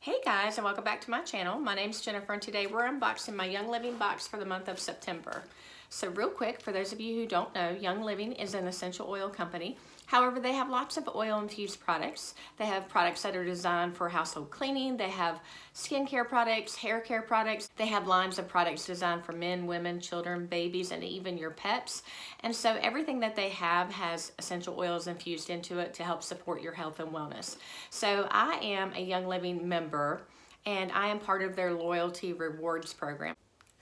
Hey guys, and welcome back to my channel. My name's Jennifer, and today we're unboxing my Young Living box for the month of September. So real quick, for those of you who don't know, Young Living is an essential oil company. However, they have lots of oil-infused products. They have products that are designed for household cleaning. They have skincare products, hair care products. They have lines of products designed for men, women, children, babies, and even your pets. And so everything that they have has essential oils infused into it to help support your health and wellness. So I am a Young Living member, and I am part of their loyalty rewards program.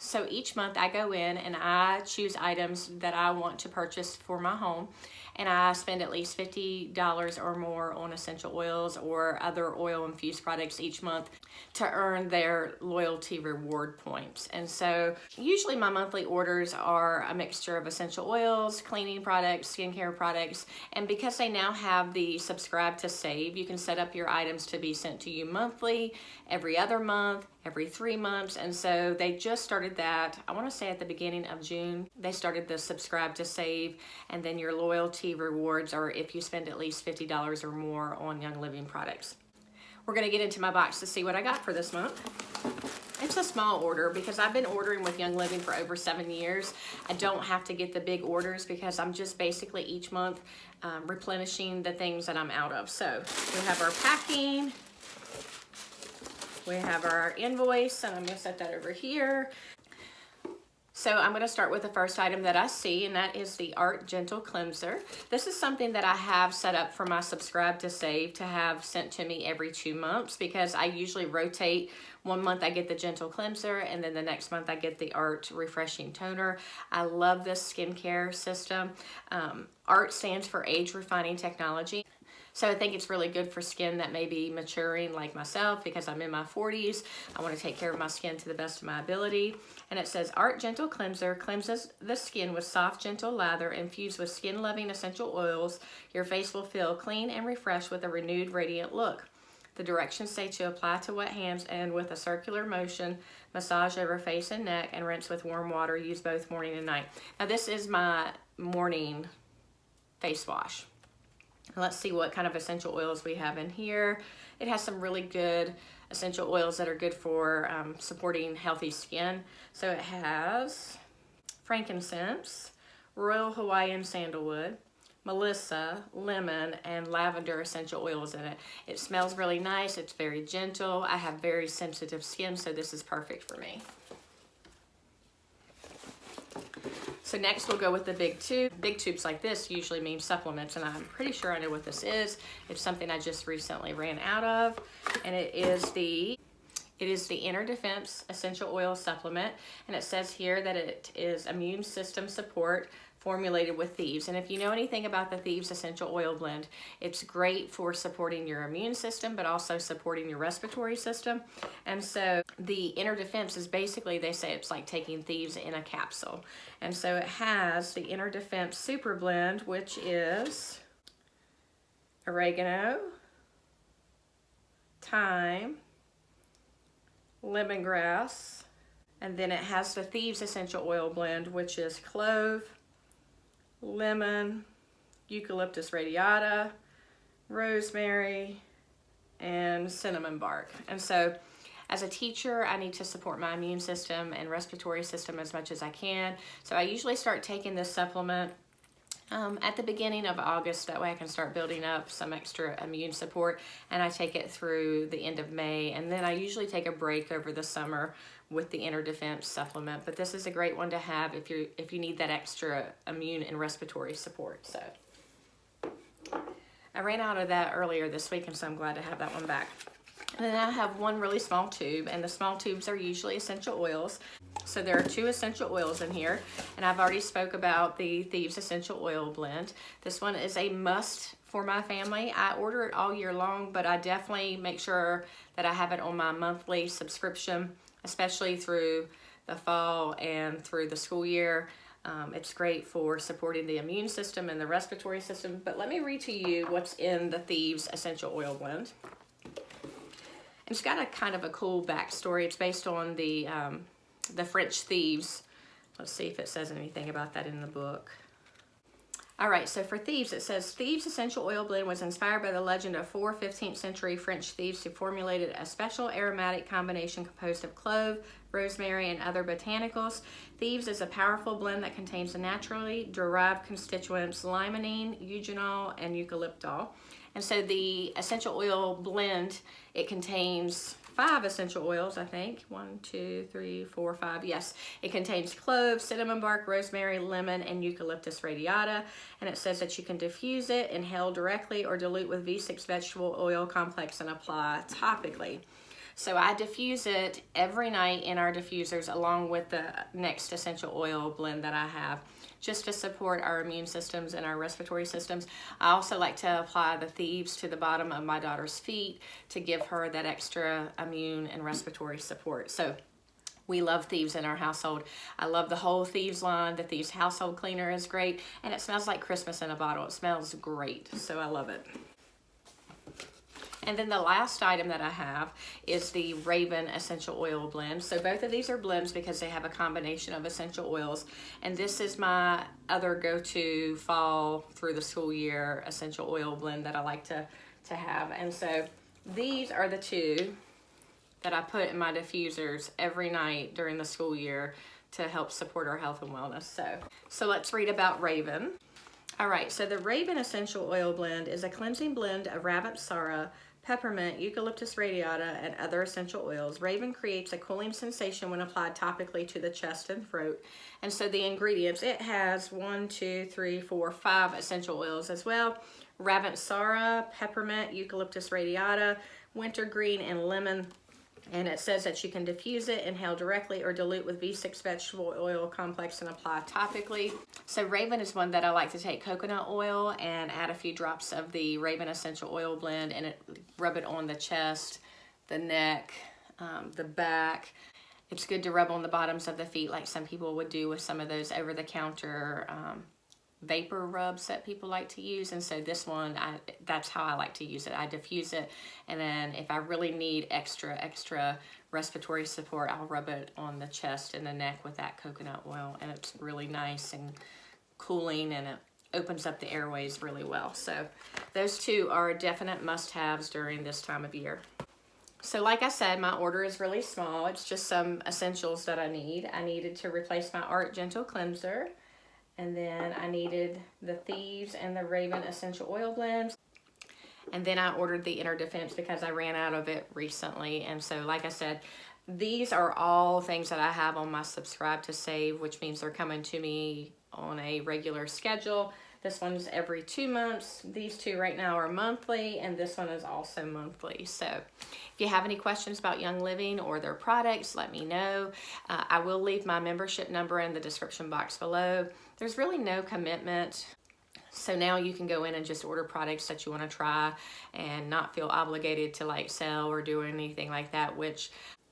So each month I go in and I choose items that I want to purchase for my home, and I spend at least $50 or more on essential oils or other oil infused products each month to earn their loyalty reward points. And so usually my monthly orders are a mixture of essential oils, cleaning products, skincare products, and because they now have the subscribe to save, you can set up your items to be sent to you monthly, every other month, every 3 months. And so they just started that, I want to say at the beginning of June. They started the subscribe to save, and then your loyalty rewards are if you spend at least $50 or more on Young Living products. We're going to get into my box to see what I got for this month. It's a small order because I've been ordering with Young Living for over 7 years. I don't have to get the big orders because I'm just basically each month replenishing the things that I'm out of. So we have our packing. We have our invoice, and I'm going to set that over here. So I'm going to start with the first item that I see, and that is the Art Gentle Cleanser. This is something that I have set up for my subscribe to save to have sent to me every 2 months, because I usually rotate. 1 month I get the Gentle Cleanser, and then the next month I get the Art Refreshing Toner. I love this skincare system. Art stands for Age Refining Technology. So I think it's really good for skin that may be maturing like myself, because I'm in my 40s. I want to take care of my skin to the best of my ability. And it says Art Gentle Cleanser cleanses the skin with soft, gentle lather infused with skin-loving essential oils. Your face will feel clean and refreshed with a renewed, radiant look. The directions say to apply to wet hands and with a circular motion, massage over face and neck, and rinse with warm water. Use both morning and night. Now this is my morning face wash. Let's see what kind of essential oils we have in here. It has some really good essential oils that are good for supporting healthy skin. So it has frankincense, royal Hawaiian sandalwood, melissa, lemon, and lavender essential oils in it. It smells really nice. It's very gentle. I have very sensitive skin, so this is perfect for me. So next we'll go with the big tube. Big tubes like this usually mean supplements, and I'm pretty sure I know what this is. It's something I just recently ran out of, and it is the Inner Defense Essential Oil Supplement, and it says here that it is immune system support formulated with Thieves. And if you know anything about the Thieves Essential Oil Blend, it's great for supporting your immune system, but also supporting your respiratory system. And so the Inner Defense is basically, they say it's like taking Thieves in a capsule. And so it has the Inner Defense Super Blend, which is oregano, thyme, lemongrass, and then it has the Thieves Essential Oil Blend, which is clove, lemon, eucalyptus radiata, rosemary, and cinnamon bark. And so as a teacher, I need to support my immune system and respiratory system as much as I can. So I usually start taking this supplement at the beginning of August. That way I can start building up some extra immune support, and I take it through the end of May, and then I usually take a break over the summer with the Inner Defense supplement. But this is a great one to have if you need that extra immune and respiratory support. So I ran out of that earlier this week, and so I'm glad to have that one back. And then I have one really small tube, and the small tubes are usually essential oils. So there are 2 essential oils in here, and I've already spoke about the Thieves Essential Oil Blend. This one is a must for my family. I order it all year long, but I definitely make sure that I have it on my monthly subscription, especially through the fall and through the school year. It's great for supporting the immune system and the respiratory system. But let me read to you what's in the Thieves Essential Oil Blend. It's got a kind of a cool backstory. It's based on the French thieves. Let's see if it says anything about that in the book. All right, so for Thieves, it says, Thieves Essential Oil Blend was inspired by the legend of four 15th century French thieves who formulated a special aromatic combination composed of clove, rosemary, and other botanicals. Thieves is a powerful blend that contains the naturally derived constituents limonene, eugenol, and eucalyptol. And so the essential oil blend, it contains 5 essential oils, I think. 1, 2, 3, 4, 5. Yes, it contains clove, cinnamon bark, rosemary, lemon, and eucalyptus radiata. And it says that you can diffuse it, inhale directly, or dilute with V6 vegetable oil complex and apply topically. So I diffuse it every night in our diffusers along with the next essential oil blend that I have, just to support our immune systems and our respiratory systems. I also like to apply the Thieves to the bottom of my daughter's feet to give her that extra immune and respiratory support. So we love Thieves in our household. I love the whole Thieves line. The Thieves household cleaner is great, and it smells like Christmas in a bottle. It smells great, so I love it. And then the last item that I have is the Raven Essential Oil Blend. So both of these are blends because they have a combination of essential oils. And this is my other go-to fall through the school year essential oil blend that I like to have. And so these are the 2 that I put in my diffusers every night during the school year to help support our health and wellness. So let's read about Raven. All right, so the Raven Essential Oil Blend is a cleansing blend of Ravensara, peppermint, eucalyptus radiata, and other essential oils. Raven creates a cooling sensation when applied topically to the chest and throat. And so the ingredients, it has 1, 2, 3, 4, 5 essential oils as well. Ravensara, peppermint, eucalyptus radiata, wintergreen, and lemon. And it says that you can diffuse it, inhale directly, or dilute with V6 vegetable oil complex and apply topically. So Raven is one that I like to take coconut oil and add a few drops of the Raven Essential Oil Blend and rub it on the chest, the neck, the back. It's good to rub on the bottoms of the feet like some people would do with some of those over-the-counter vapor rubs that people like to use. And so this one, that's how I like to use it. I diffuse it, and then if I really need extra respiratory support, I'll rub it on the chest and the neck with that coconut oil, and it's really nice and cooling, and it opens up the airways really well. So those 2 are definite must-haves during this time of year. So like I said, my order is really small. It's just some essentials that I need. I needed to replace my Art Gentle Cleanser. And then I needed the Thieves and the Raven Essential Oil Blends. And then I ordered the Inner Defense because I ran out of it recently. And so, like I said, these are all things that I have on my subscribe to save, which means they're coming to me on a regular schedule. This one's every 2 months. These 2 right now are monthly, and this one is also monthly. So if you have any questions about Young Living or their products, let me know. I will leave my membership number in the description box below. There's really no commitment. So now you can go in and just order products that you want to try and not feel obligated to like sell or do anything like that, which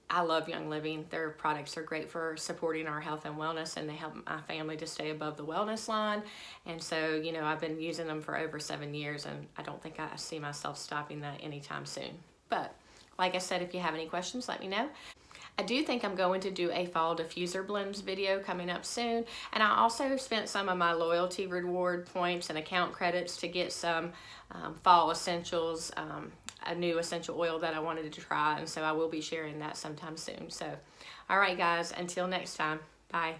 I love Young Living. Their products are great for supporting our health and wellness, and they help my family to stay above the wellness line. And so, you know, I've been using them for over 7 years, and I don't think I see myself stopping that anytime soon. But like I said, if you have any questions, let me know. I do think I'm going to do a fall diffuser blends video coming up soon. And I also spent some of my loyalty reward points and account credits to get some fall essentials, a new essential oil that I wanted to try. And so I will be sharing that sometime soon. So, all right, guys, until next time, bye.